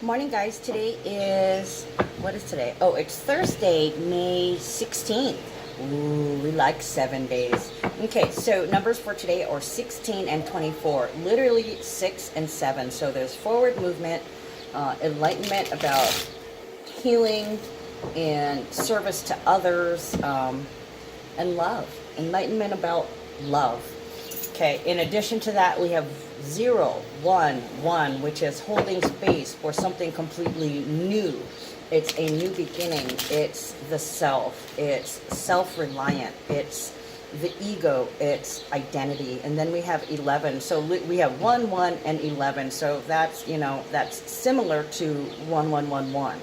Morning, guys. Today is, what is today? Oh, it's Thursday, May 16th. Ooh, we like 7 days. Okay, so numbers for today are 16 and 24. Literally 6 and 7. So there's forward movement, enlightenment about healing and service to others, and love. Enlightenment about love. Okay, in addition to that, we have 0, 1, 1, which is holding space for something completely new. It's a new beginning. It's the self. It's self-reliant. It's the ego. It's identity. And then we have 11. So we have 1, 1, and 11. So that's, that's similar to 1, 1, 1, 1.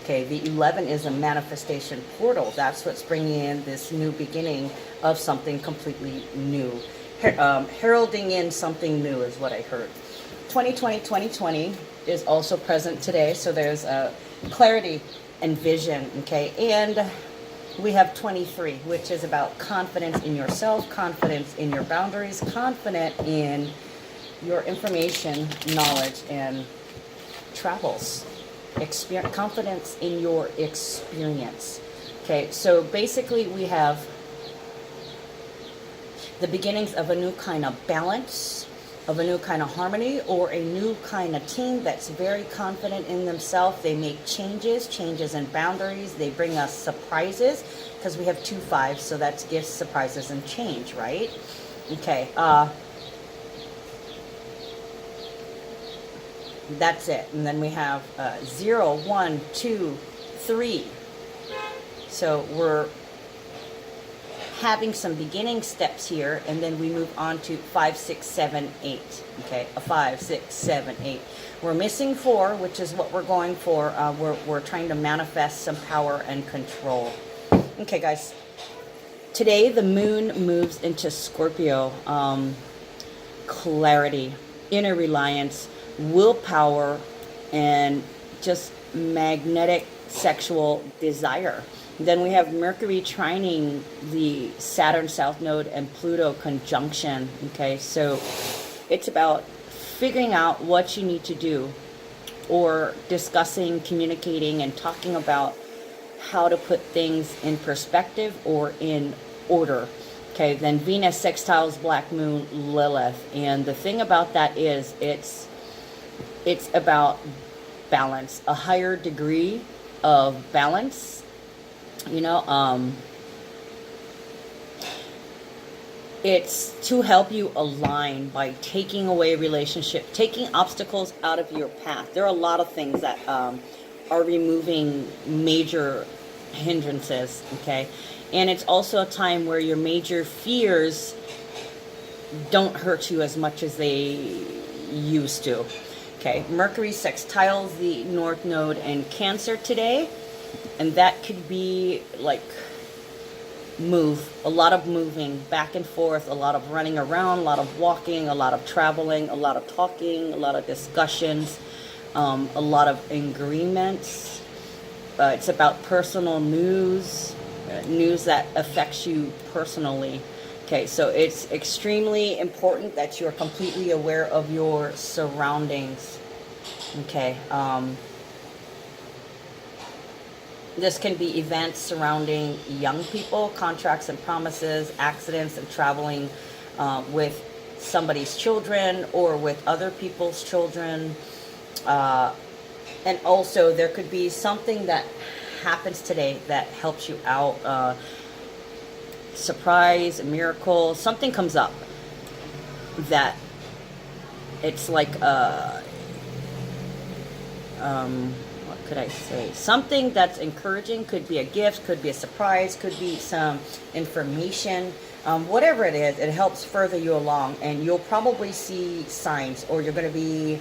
Okay, the 11 is a manifestation portal. That's what's bringing in this new beginning of something completely new. Heralding in something new is what I heard. 2020 is also present today, so there's clarity and vision, okay? And we have 23, which is about confidence in yourself, confidence in your boundaries, confident in your information, knowledge, and travels. Confidence in your experience. Okay, so basically we have the beginnings of a new kind of balance, of a new kind of harmony, or a new kind of team that's very confident in themselves. They make changes in boundaries. They bring us surprises, because we have 2 5s, so that's gifts, surprises, and change, right? Okay, that's it. And then we have 0, 1, 2, 3. So we're having some beginning steps here, and then we move on to 5, 6, 7, 8. Okay, a 5, 6, 7, 8. We're missing 4, which is what we're going for. We're trying to manifest some power and control. Okay, guys. Today the moon moves into Scorpio. Clarity, inner reliance, willpower, and just magnetic sexual desire. Then we have Mercury trining the Saturn South Node and Pluto conjunction. Okay, so it's about figuring out what you need to do, or discussing, communicating, and talking about how to put things in perspective or in order. Okay, then Venus sextiles Black Moon Lilith, and the thing about that is it's about balance, a higher degree of balance. It's to help you align by taking away taking obstacles out of your path. There are a lot of things that are removing major hindrances, okay? And it's also a time where your major fears don't hurt you as much as they used to. Okay, Mercury sextiles the North Node in Cancer today. And that could be like a lot of moving back and forth, a lot of running around, a lot of walking, a lot of traveling, a lot of talking, a lot of discussions, a lot of agreements. It's about personal news, news that affects you personally. Okay, so it's extremely important that you're completely aware of your surroundings. Okay, this can be events surrounding young people, contracts and promises, accidents, and traveling with somebody's children or with other people's children. And also there could be something that happens today that helps you out. Surprise, a miracle, something comes up that it's like what could I say? Something that's encouraging. Could be a gift, could be a surprise, could be some information. Whatever it is, it helps further you along, and you'll probably see signs, or you're going to be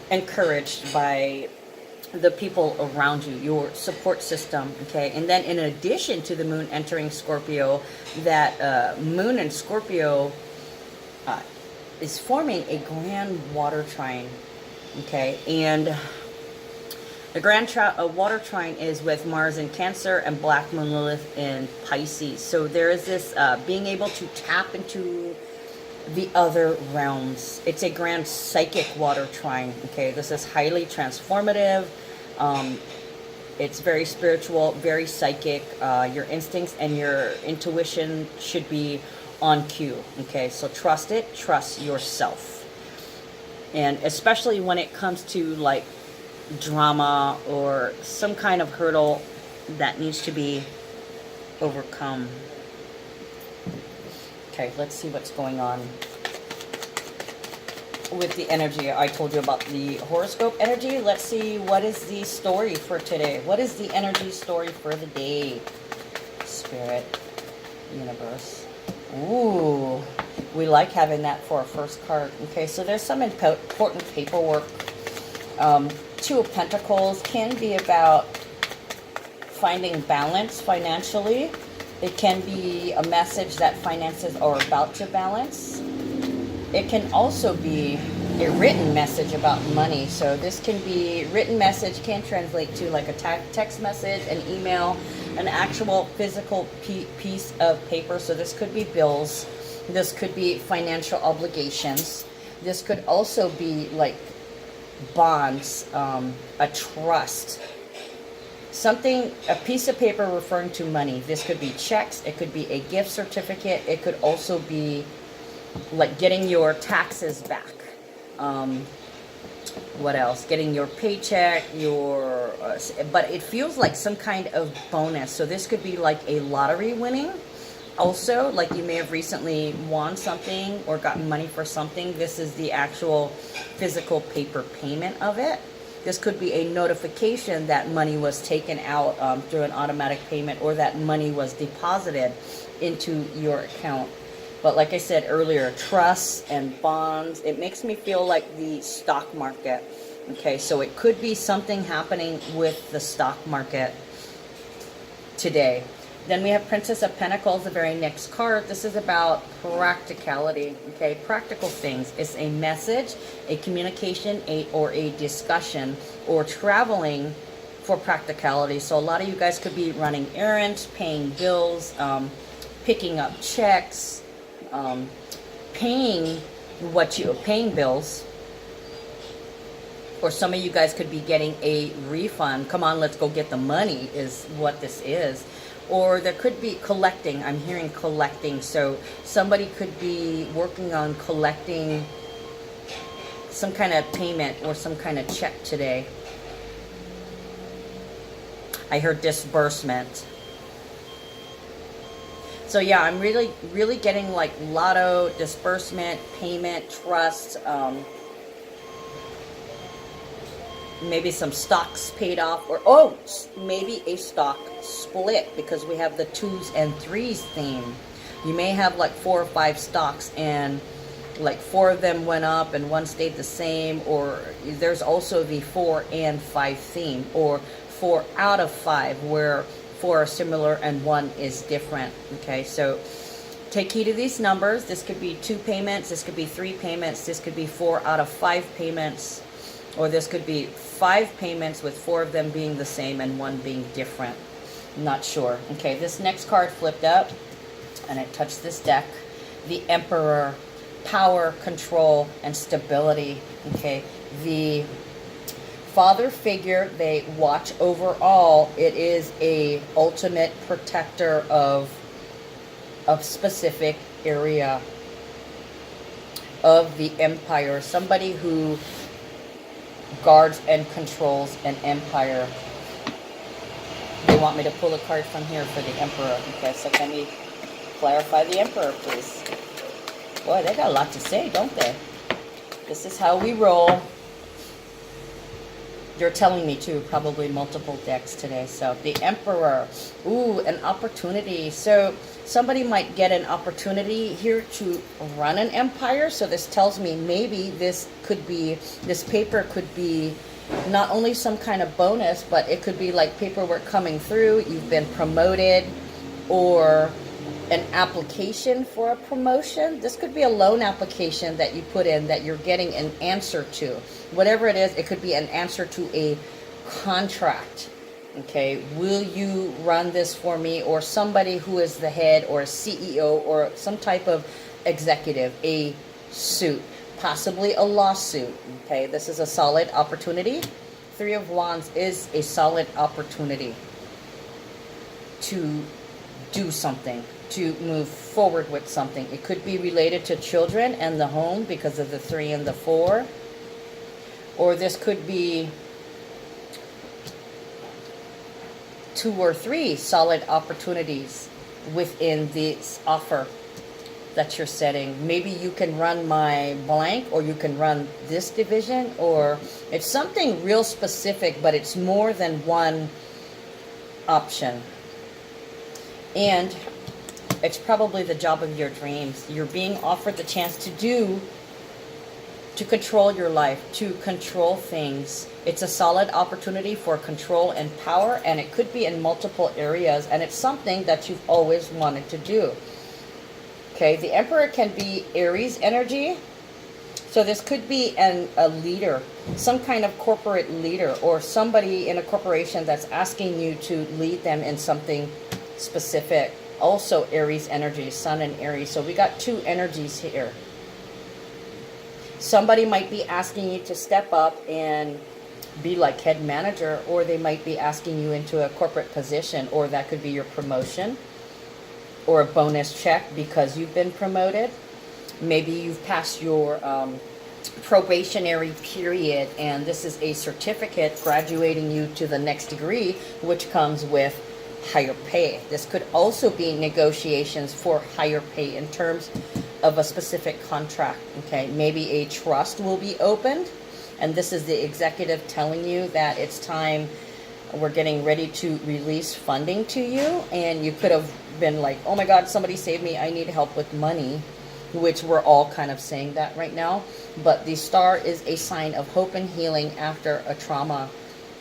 encouraged by the people around you, your support system. Okay, and then in addition to the moon entering Scorpio, that moon in Scorpio is forming a grand water trine. Okay, and the grand water trine is with Mars in Cancer and Black Moon Lilith in Pisces. So there is this being able to tap into the other realms. It's a grand psychic water trine. Okay, this is highly transformative. It's very spiritual, very psychic. Your instincts and your intuition should be on cue. Okay, so trust it, trust yourself. And especially when it comes to like drama or some kind of hurdle that needs to be overcome. Okay, let's see what's going on with the energy. I told you about the horoscope energy. Let's see what is the story for today. What is the energy story for the day? Spirit, universe. Ooh, we like having that for our first card. Okay, so there's some important paperwork. Two of Pentacles can be about finding balance financially. It can be a message that finances are about to balance. It can also be a written message about money. So this can be written message, can translate to like a text message, an email, an actual physical piece of paper. So this could be bills. This could be financial obligations. This could also be like bonds, a trust. Something, a piece of paper referring to money. This could be checks. It could be a gift certificate. It could also be like getting your taxes back. What else? Getting your paycheck, but it feels like some kind of bonus. So this could be like a lottery winning. Also, like you may have recently won something or gotten money for something. This is the actual physical paper payment of it. This could be a notification that money was taken out through an automatic payment, or that money was deposited into your account. But like I said earlier, trusts and bonds, it makes me feel like the stock market. Okay, so it could be something happening with the stock market today. Then we have Princess of Pentacles, the very next card. This is about practicality, okay? Practical things. It's a message, a communication, or a discussion, or traveling for practicality. So a lot of you guys could be running errands, paying bills, picking up checks, paying bills. Or some of you guys could be getting a refund. Come on, let's go get the money is what this is. Or there could be collecting. I'm hearing collecting. So somebody could be working on collecting some kind of payment or some kind of check today. I heard disbursement. So yeah, I'm really getting like lotto, disbursement, payment, trust, maybe some stocks paid off, or maybe a stock split, because we have the 2s and 3s theme. You may have like 4 or 5 stocks and like 4 of them went up and 1 stayed the same, or there's also the 4 and 5 theme, or 4 out of 5 where 4 are similar and 1 is different. Okay, so take heed of these numbers. This could be 2 payments, this could be 3 payments, this could be 4 out of 5 payments, or this could be 5 payments with 4 of them being the same and 1 being different. I'm not sure. Okay, this next card flipped up and it touched this deck. The Emperor, power, control, and stability. Okay, the father figure, they watch over all. It is a ultimate protector of specific area of the empire. Somebody who guards and controls an empire. They want me to pull a card from here for the Emperor. Okay, so can we clarify the Emperor, please? Boy, they got a lot to say, don't they? This is how we roll. You're telling me too, probably multiple decks today. So the Emperor, ooh, an opportunity. So somebody might get an opportunity here to run an empire. So this tells me maybe this paper could be not only some kind of bonus, but it could be like paperwork coming through. You've been promoted, or an application for a promotion. This could be a loan application that you put in that you're getting an answer to. Whatever it is, it could be an answer to a contract. Okay, will you run this for me? Or somebody who is the head or a CEO or some type of executive, a suit, possibly a lawsuit. Okay, this is a solid opportunity. Three of Wands is a solid opportunity to do something, to move forward with something. It could be related to children and the home because of the 3 and the 4. Or this could be 2 or 3 solid opportunities within this offer that you're setting. Maybe you can run my blank, or you can run this division, or it's something real specific, but it's more than one option. And it's probably the job of your dreams. You're being offered the chance to control your life, to control things. It's a solid opportunity for control and power, and it could be in multiple areas, and it's something that you've always wanted to do. Okay, the Emperor can be Aries energy. So this could be a leader, some kind of corporate leader, or somebody in a corporation that's asking you to lead them in something specific. Also Aries energy, Sun and Aries. So we got 2 energies here. Somebody might be asking you to step up and be like head manager, or they might be asking you into a corporate position, or that could be your promotion or a bonus check because you've been promoted. Maybe you've passed your probationary period, and this is a certificate graduating you to the next degree, which comes with higher pay. This could also be negotiations for higher pay in terms of a specific contract. Okay, maybe a trust will be opened, and this is the executive telling you that it's time, we're getting ready to release funding to you. And you could have been like, oh my God, somebody save me, I need help with money, which we're all kind of saying that right now. But the star is a sign of hope and healing after a trauma.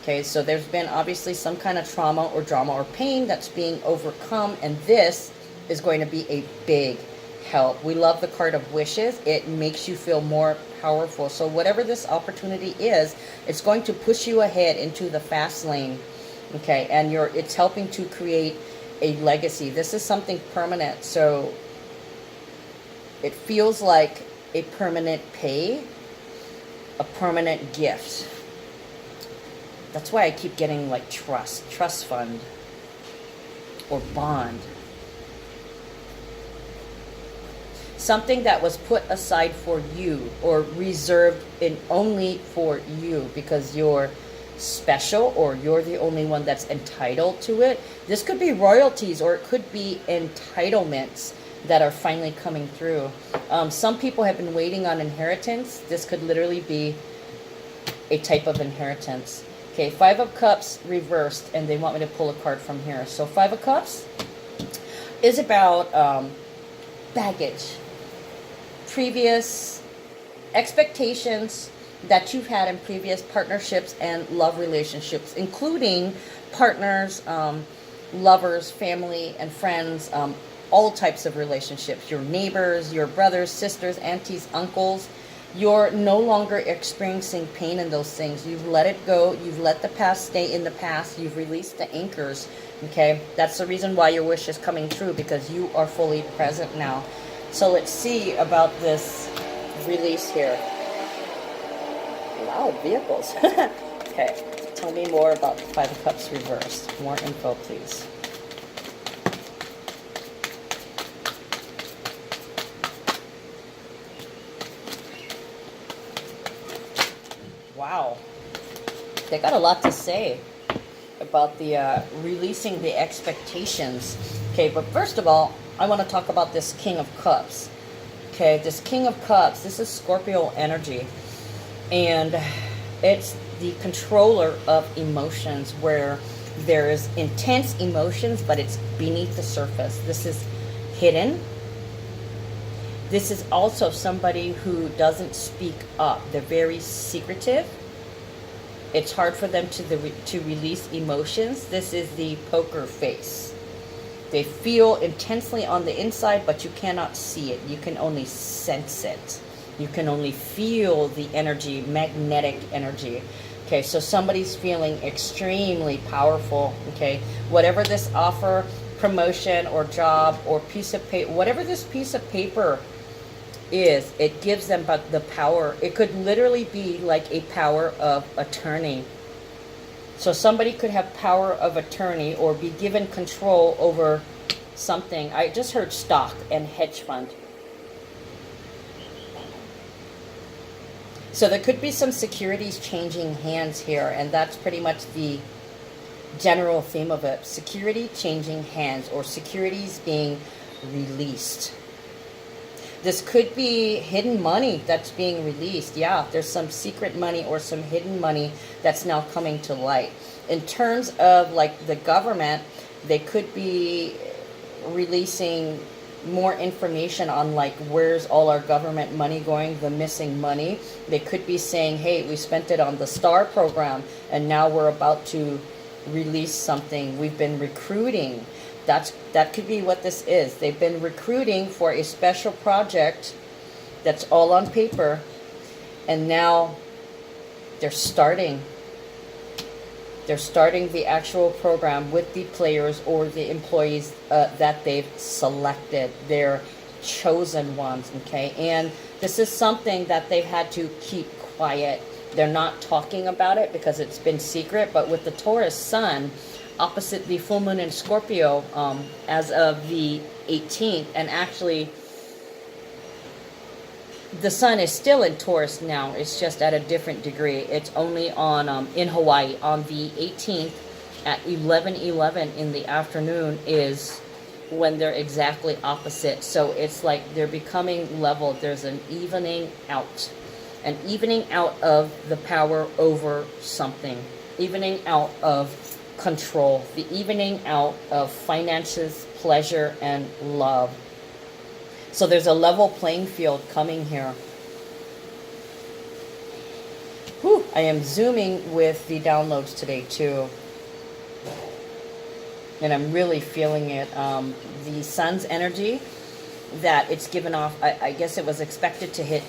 Okay, so there's been obviously some kind of trauma or drama or pain that's being overcome, and this is going to be a big help. We love the card of wishes. It makes you feel more powerful. So whatever this opportunity is, it's going to push you ahead into the fast lane. Okay, and it's helping to create a legacy. This is something permanent. So it feels like a permanent pay, a permanent gift. That's why I keep getting like trust fund, or bond. Something that was put aside for you, or reserved in only for you because you're special, or you're the only one that's entitled to it. This could be royalties, or it could be entitlements that are finally coming through. Some people have been waiting on inheritance. This could literally be a type of inheritance. Okay, 5 of Cups reversed, and they want me to pull a card from here. So 5 of Cups is about baggage, previous expectations that you've had in previous partnerships and love relationships, including partners, lovers, family, and friends, all types of relationships, your neighbors, your brothers, sisters, aunties, uncles. You're no longer experiencing pain in those things. You've let it go. You've let the past stay in the past. You've released the anchors. Okay, that's the reason why your wish is coming true, because you are fully present now. So let's see about this release here. Loud vehicles. Okay, tell me more about the 5 of Cups reversed. More info, please. Wow, they got a lot to say about the releasing the expectations. Okay, but first of all, I want to talk about this King of Cups. Okay, this King of Cups, this is Scorpio energy, and it's the controller of emotions, where there is intense emotions, but it's beneath the surface. This is hidden. This is also somebody who doesn't speak up. They're very secretive. It's hard for them to release emotions. This is the poker face. They feel intensely on the inside, but you cannot see it. You can only sense it. You can only feel the energy, magnetic energy. Okay, so somebody's feeling extremely powerful. Okay, whatever this offer, promotion or job or piece of paper, whatever this piece of paper is it gives them but the power. It could literally be like a power of attorney. So somebody could have power of attorney or be given control over something. I just heard stock and hedge fund. So there could be some securities changing hands here, and that's pretty much the general theme of it. Security changing hands, or securities being released. This could be hidden money that's being released. Yeah, there's some secret money or some hidden money that's now coming to light. In terms of like the government, they could be releasing more information on like where's all our government money going, the missing money. They could be saying, hey, we spent it on the STAR program and now we're about to release something. We've been recruiting. That could be what this is. They've been recruiting for a special project that's all on paper, and now they're starting the actual program with the players or the employees that they've selected, their chosen ones, okay? And this is something that they've had to keep quiet. They're not talking about it because it's been secret, but with the Taurus sun opposite the full moon in Scorpio as of the 18th, and actually the sun is still in Taurus now. It's just at a different degree. It's only on in Hawaii on the 18th at 11:11 in the afternoon is when they're exactly opposite. So it's like they're becoming level. There's an evening out of the power over something, evening out of control, the evening out of finances, pleasure, and love. So there's a level playing field coming here. Whew, I am zooming with the downloads today too. And I'm really feeling it. The sun's energy that it's given off, I guess it was expected to hit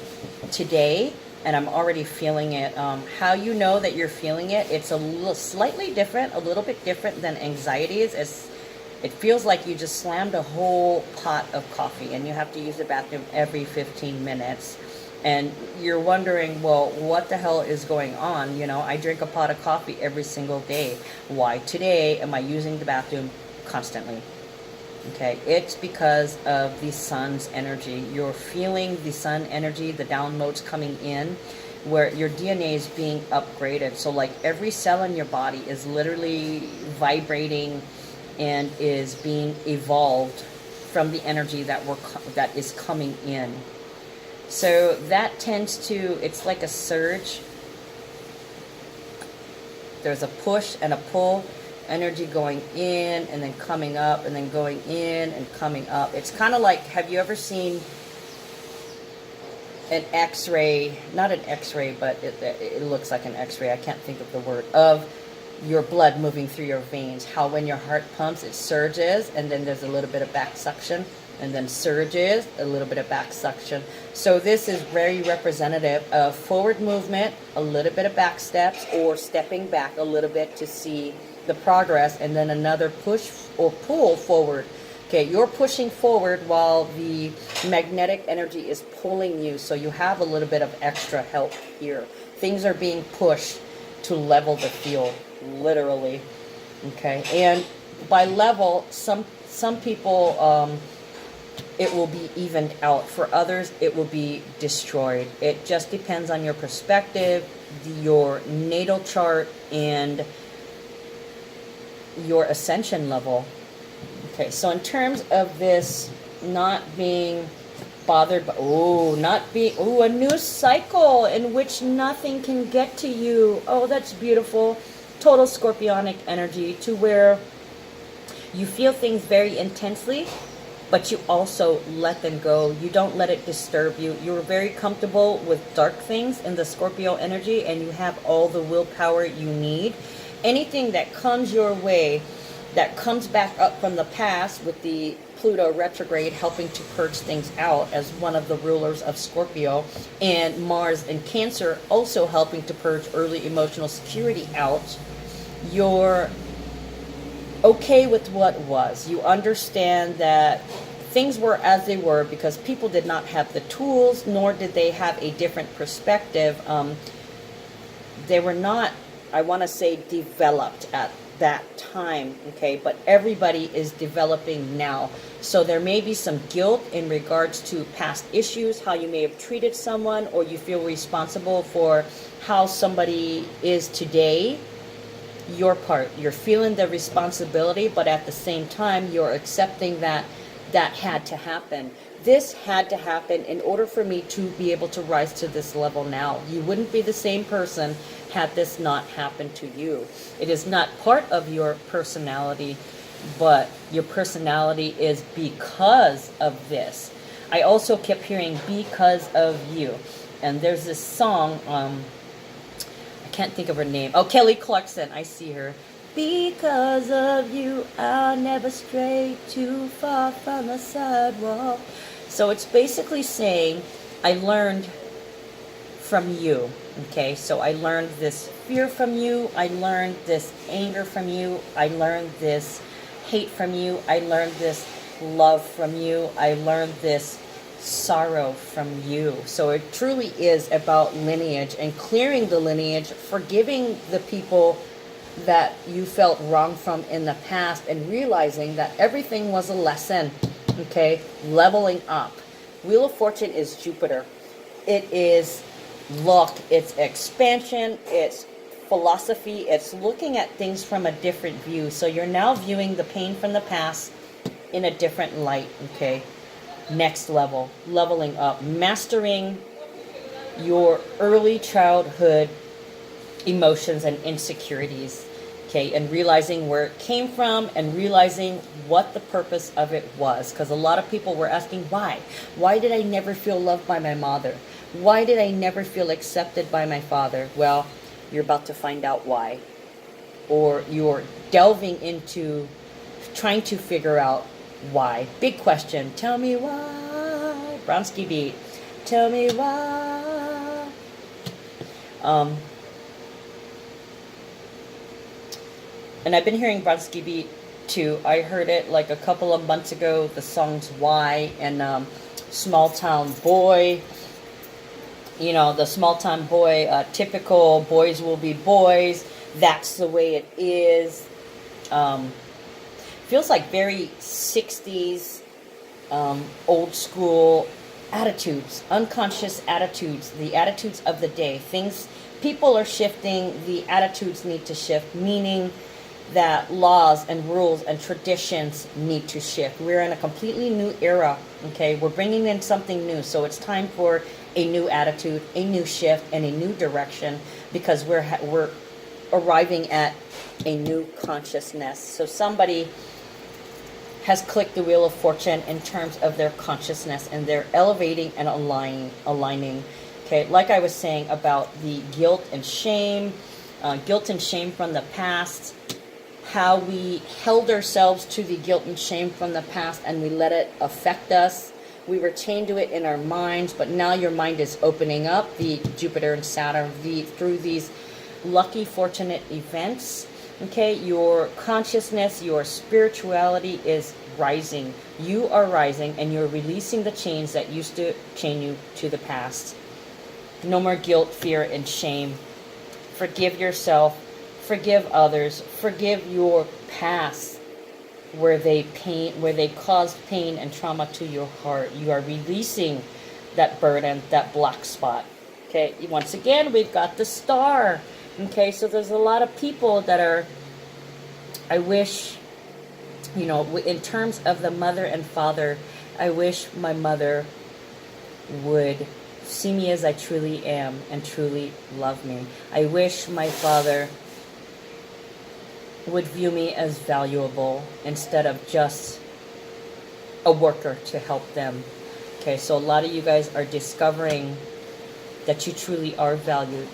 today, and I'm already feeling it. How you know that you're feeling it, it's a little slightly different, a little bit different than anxiety is. It feels like you just slammed a whole pot of coffee and you have to use the bathroom every 15 minutes. And you're wondering, well, what the hell is going on? You know, I drink a pot of coffee every single day. Why today am I using the bathroom constantly? Okay, it's because of the sun's energy. You're feeling the sun energy, the downloads coming in, where your DNA is being upgraded. So like every cell in your body is literally vibrating and is being evolved from the energy that is coming in. So that tends to, it's like a surge. There's a push and a pull. Energy going in and then coming up and then going in and coming up. It's kind of like, have you ever seen an x-ray, not an x-ray, but it looks like an x-ray, I can't think of the word, of your blood moving through your veins, how when your heart pumps it surges and then there's a little bit of back suction and then surges, a little bit of back suction. So this is very representative of forward movement, a little bit of back steps, or stepping back a little bit to see the progress, and then another push or pull forward. Okay, you're pushing forward while the magnetic energy is pulling you, so you have a little bit of extra help here. Things are being pushed to level the field, literally. Okay, and by level, some people it will be evened out. For others, it will be destroyed. It just depends on your perspective, your natal chart, and your ascension level. Okay, so in terms of this not being bothered by, a new cycle in which nothing can get to you. Oh, that's beautiful. Total scorpionic energy, to where you feel things very intensely, but you also let them go. You don't let it disturb you. You're very comfortable with dark things in the Scorpio energy, and you have all the willpower you need. Anything that comes your way, that comes back up from the past, with the Pluto retrograde helping to purge things out as one of the rulers of Scorpio, and Mars in Cancer also helping to purge early emotional security out, you're okay with what was. You understand that things were as they were because people did not have the tools, nor did they have a different perspective. They were not, I want to say, developed at that time, okay? But everybody is developing now. So there may be some guilt in regards to past issues, how you may have treated someone, or you feel responsible for how somebody is today. Your part, you're feeling the responsibility, but at the same time, you're accepting that that had to happen. This had to happen in order for me to be able to rise to this level now. You wouldn't be the same person had this not happened to you. It is not part of your personality, but your personality is because of this. I also kept hearing because of you. And there's this song, I can't think of her name. Oh, Kelly Clarkson, I see her. Because of you, I'll never stray too far from the sidewalk. So it's basically saying, I learned from you. Okay, so I learned this fear from you. I learned this anger from you. I learned this hate from you. I learned this love from you. I learned this sorrow from you. So it truly is about lineage and clearing the lineage, forgiving the people that you felt wrong from in the past, and realizing that everything was a lesson. Okay, leveling up. Wheel of Fortune is Jupiter. It is luck, it's expansion, it's philosophy, it's looking at things from a different view. So you're now viewing the pain from the past in a different light. Okay, next level, leveling up, mastering your early childhood emotions and insecurities. Okay, and realizing where it came from and realizing what the purpose of it was. Because a lot of people were asking, why? Why did I never feel loved by my mother? Why did I never feel accepted by my father? Well, you're about to find out why. Or you're delving into trying to figure out why. Big question. Tell me why. Bronsky beat. Tell me why. And I've been hearing Bronsky beat too. I heard it like a couple of months ago. The songs Why and Small Town Boy. You know, the small town boy, typical boys will be boys. That's the way it is. Feels like very 60s, old school attitudes, unconscious attitudes, the attitudes of the day. People are shifting, the attitudes need to shift, meaning that laws and rules and traditions need to shift. We're in a completely new era, okay? We're bringing in something new, so it's time for a new attitude, a new shift, and a new direction, because we're arriving at a new consciousness. So somebody has clicked the Wheel of Fortune in terms of their consciousness, and they're elevating and aligning. Okay, like I was saying about the guilt and shame from the past, how we held ourselves to the guilt and shame from the past and we let it affect us. We were chained to it in our minds, but now your mind is opening up, the Jupiter and Saturn, through these lucky, fortunate events. Okay, your consciousness, your spirituality is rising. You are rising, and you're releasing the chains that used to chain you to the past. No more guilt, fear, and shame. Forgive yourself. Forgive others. Forgive your past, where they caused pain and trauma to your heart. You are releasing that burden, that black spot. Okay, once again, we've got the star. Okay, so there's a lot of people that are, I wish, you know, in terms of the mother and father, I wish my mother would see me as I truly am and truly love me. I wish my father would view me as valuable instead of just a worker to help them. Okay, so a lot of you guys are discovering that you truly are valued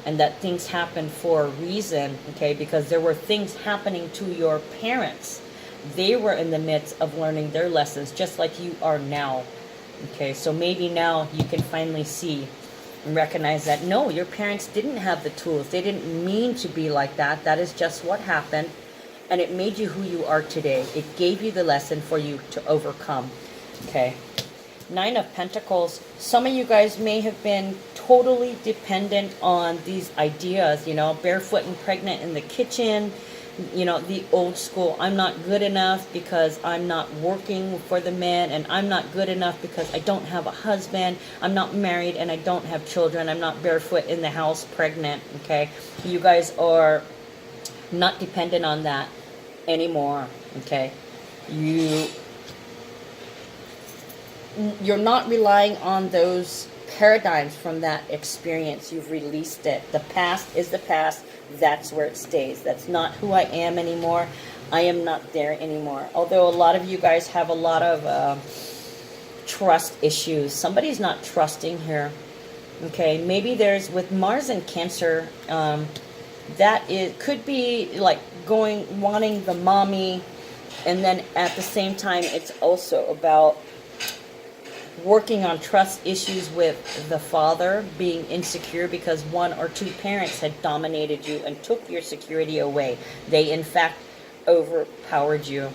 and that things happen for a reason, okay, because there were things happening to your parents. They were in the midst of learning their lessons just like you are now. Okay, so maybe now you can finally see and recognize that no, your parents didn't have the tools. They didn't mean to be like that. That is just what happened. and it made you who you are today. It gave you the lesson for you to overcome. Okay. Nine of Pentacles. Some of you guys may have been totally dependent on these ideas, you know, barefoot and pregnant in the kitchen, you know, the old school, I'm not good enough because I'm not working for the man, and I'm not good enough because I don't have a husband, I'm not married and I don't have children, I'm not barefoot in the house pregnant. Okay, you guys are not dependent on that anymore. Okay, you're not relying on those paradigms from that experience. You've released it. The past is the past. That's where it stays. That's not who I am anymore. I am not there anymore. Although a lot of you guys have a lot of trust issues. Somebody's not trusting here. Okay, maybe there's, with Mars and Cancer, that it could be like wanting the mommy, and then at the same time it's also about working on trust issues with the father, being insecure because one or two parents had dominated you and took your security away. They in fact overpowered you.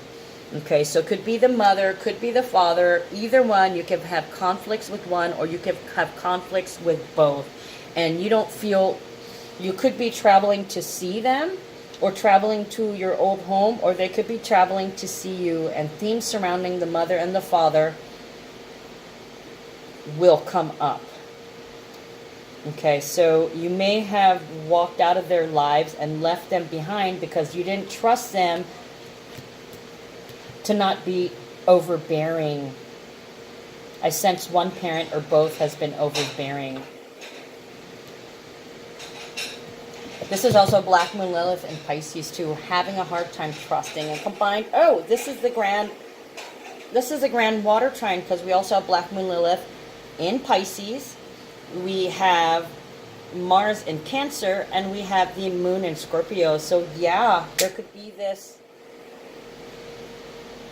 Okay, so could be the mother, could be the father, either one. You can have conflicts with one, or you can have conflicts with both, and you don't feel, you could be traveling to see them, or traveling to your old home, or they could be traveling to see you, and themes surrounding the mother and the father will come up. Okay, so you may have walked out of their lives and left them behind because you didn't trust them to not be overbearing. I sense one parent or both has been overbearing. This is also Black Moon Lilith and Pisces too, having a hard time trusting, and combined, oh, this is the grand water trine, because we also have Black Moon Lilith in Pisces, we have Mars in Cancer, and we have the Moon in Scorpio. So yeah, there could be this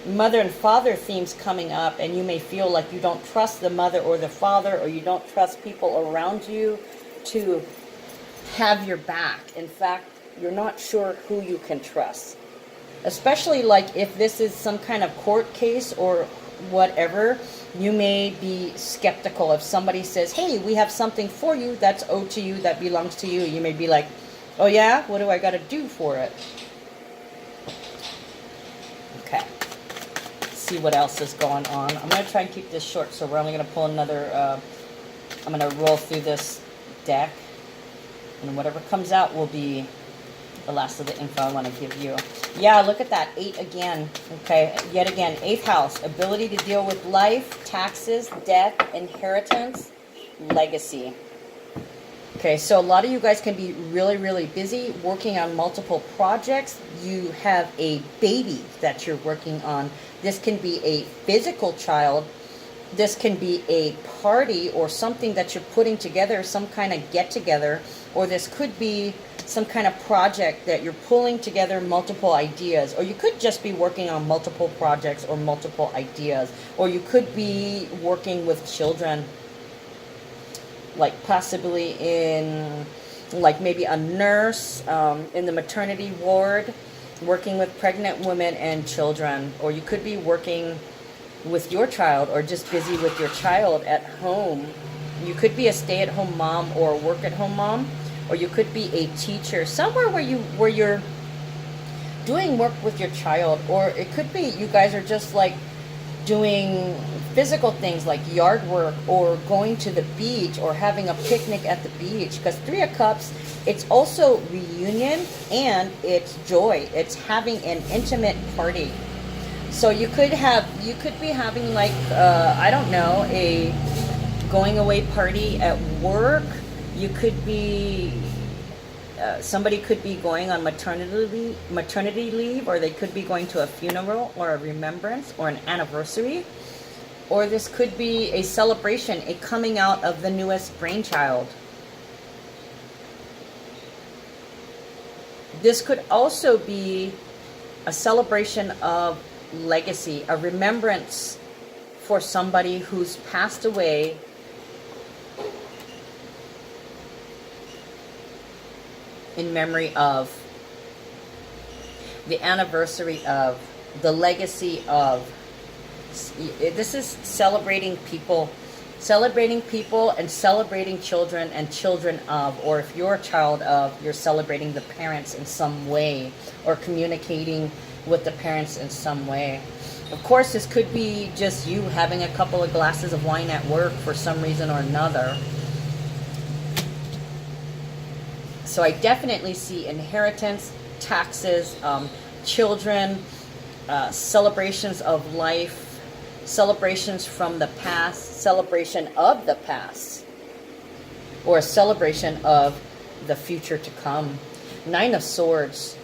mother and father themes coming up, and you may feel like you don't trust the mother or the father, or you don't trust people around you to have your back. In fact, you're not sure who you can trust. Especially like if this is some kind of court case or whatever, you may be skeptical. If somebody says, hey, we have something for you that's owed to you, that belongs to you, you may be like, oh yeah, what do I got to do for it? Okay, let's see what else is going on. I'm going to try and keep this short, so we're only going to pull another, I'm going to roll through this deck, and whatever comes out will be the last of the info I want to give you. Yeah, look at that. 8 again. Okay, yet again. 8th house. Ability to deal with life, taxes, death, inheritance, legacy. Okay, so a lot of you guys can be really, really busy working on multiple projects. You have a baby that you're working on. This can be a physical child. This can be a party or something that you're putting together, some kind of get-together. Or this could be some kind of project that you're pulling together multiple ideas, or you could just be working on multiple projects or multiple ideas, or you could be working with children, like possibly in, like maybe a nurse in the maternity ward, working with pregnant women and children, or you could be working with your child, or just busy with your child at home. You could be a stay-at-home mom or a work-at-home mom, or you could be a teacher somewhere where you're doing work with your child, or it could be you guys are just like doing physical things like yard work, or going to the beach, or having a picnic at the beach. Because 3 of Cups, it's also reunion and it's joy. It's having an intimate party. So you could be having like I don't know, a going away party at work. You could be, somebody could be going on maternity leave, or they could be going to a funeral or a remembrance or an anniversary. Or this could be a celebration, a coming out of the newest brainchild. This could also be a celebration of legacy, a remembrance for somebody who's passed away, in memory of. the anniversary of, the legacy of. This is celebrating people and celebrating children and children of, or if you're a child of, you're celebrating the parents in some way or communicating with the parents in some way. Of course, this could be just you having a couple of glasses of wine at work for some reason or another. So I definitely see inheritance, taxes, children, celebrations of life, celebrations from the past, celebration of the past, or a celebration of the future to come. 9 of Swords.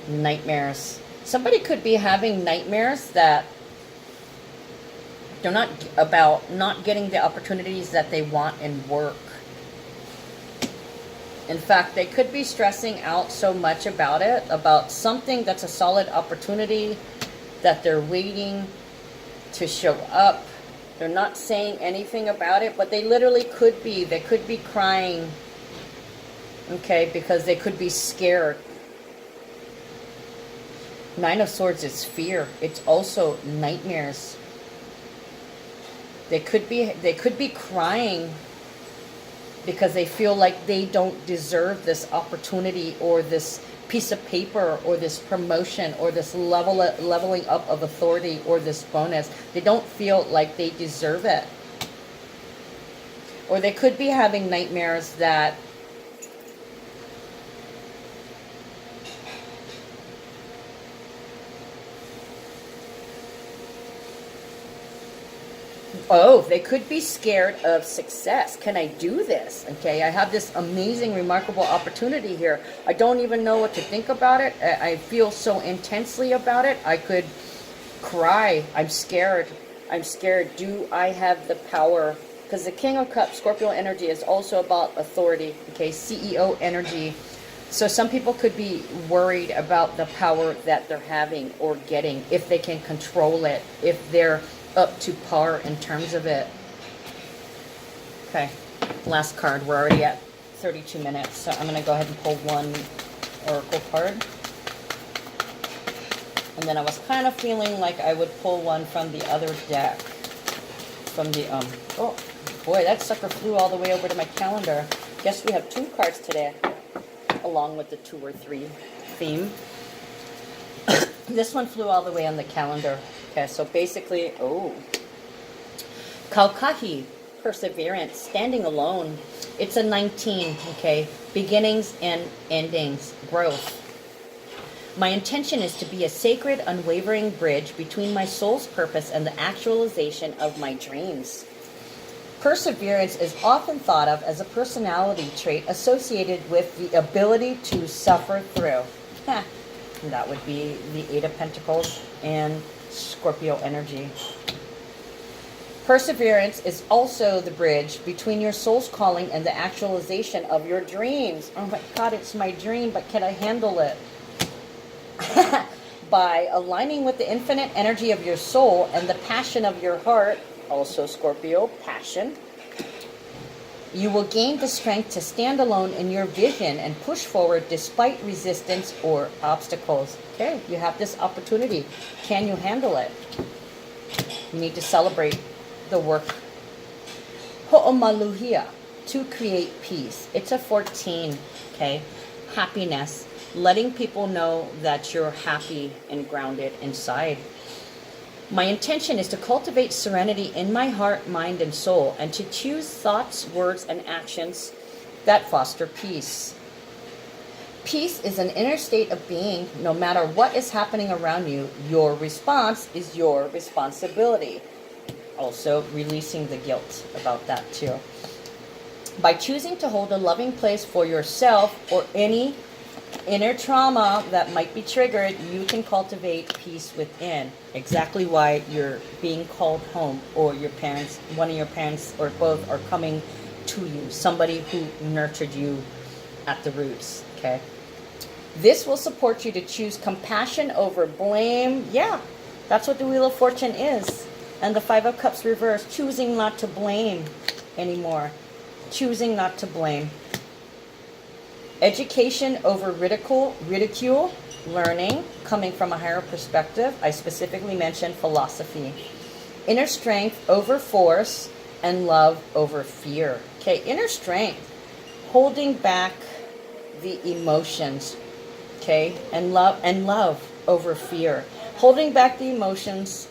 Nightmares. Somebody could be having nightmares that they're not about not getting the opportunities that they want in work. In fact, they could be stressing out so much about it, about something that's a solid opportunity that they're waiting to show up. They're not saying anything about it, but they literally could be. They could be crying, okay, because they could be scared. 9 of Swords is fear. It's also nightmares. They could be crying because they feel like they don't deserve this opportunity or this piece of paper or this promotion or this leveling up of authority or this bonus. They don't feel like they deserve it. Or they could be having nightmares that they could be scared of success. Can I do this? Okay, I have this amazing, remarkable opportunity here. I don't even know what to think about it. I feel so intensely about it. I could cry. I'm scared. I'm scared. Do I have the power? Because the King of Cups, Scorpio energy, is also about authority. Okay, CEO energy. So some people could be worried about the power that they're having or getting, if they can control it, if they're up to par in terms of it. Okay, last card. We're already at 32 minutes, so I'm going to go ahead and pull one oracle card. And then I was kind of feeling like I would pull one from the other deck. From the, oh boy, that sucker flew all the way over to my calendar. Guess we have 2 cards today, along with the 2 or 3 theme. This one flew all the way on the calendar. Okay, so basically, Kaukahi, perseverance, standing alone. It's a 19, okay? Beginnings and endings, growth. My intention is to be a sacred, unwavering bridge between my soul's purpose and the actualization of my dreams. Perseverance is often thought of as a personality trait associated with the ability to suffer through. That would be the 8 of Pentacles and Scorpio energy. Perseverance is also the bridge between your soul's calling and the actualization of your dreams. Oh my God, it's my dream, but can I handle it? By aligning with the infinite energy of your soul and the passion of your heart, also Scorpio, passion, you will gain the strength to stand alone in your vision and push forward despite resistance or obstacles. Okay, you have this opportunity. Can you handle it? You need to celebrate the work. Ho'omaluhia, to create peace. It's a 14, okay? Happiness. Letting people know that you're happy and grounded inside. My intention is to cultivate serenity in my heart, mind, and soul, and to choose thoughts, words, and actions that foster peace. Peace is an inner state of being. No matter what is happening around you, your response is your responsibility. Also, releasing the guilt about that too. By choosing to hold a loving place for yourself or any inner trauma that might be triggered, you can cultivate peace within. Exactly why you're being called home, or your parents, one of your parents or both, are coming to you. Somebody who nurtured you at the roots, okay? This will support you to choose compassion over blame. Yeah, that's what the Wheel of Fortune is. And the 5 of Cups reverse, choosing not to blame anymore. Choosing not to blame. Education over ridicule, learning, coming from a higher perspective. I specifically mentioned philosophy. Inner strength over force, and love over fear. Okay, inner strength, holding back the emotions. Okay, and love over fear. Holding back the emotions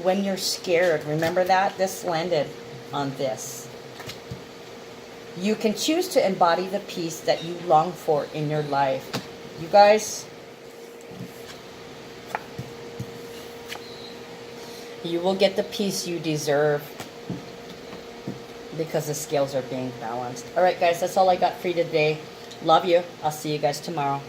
when you're scared. Remember that? This landed on this. You can choose to embody the peace that you long for in your life. You guys, you will get the peace you deserve because the scales are being balanced. All right, guys, that's all I got for you today. Love you. I'll see you guys tomorrow.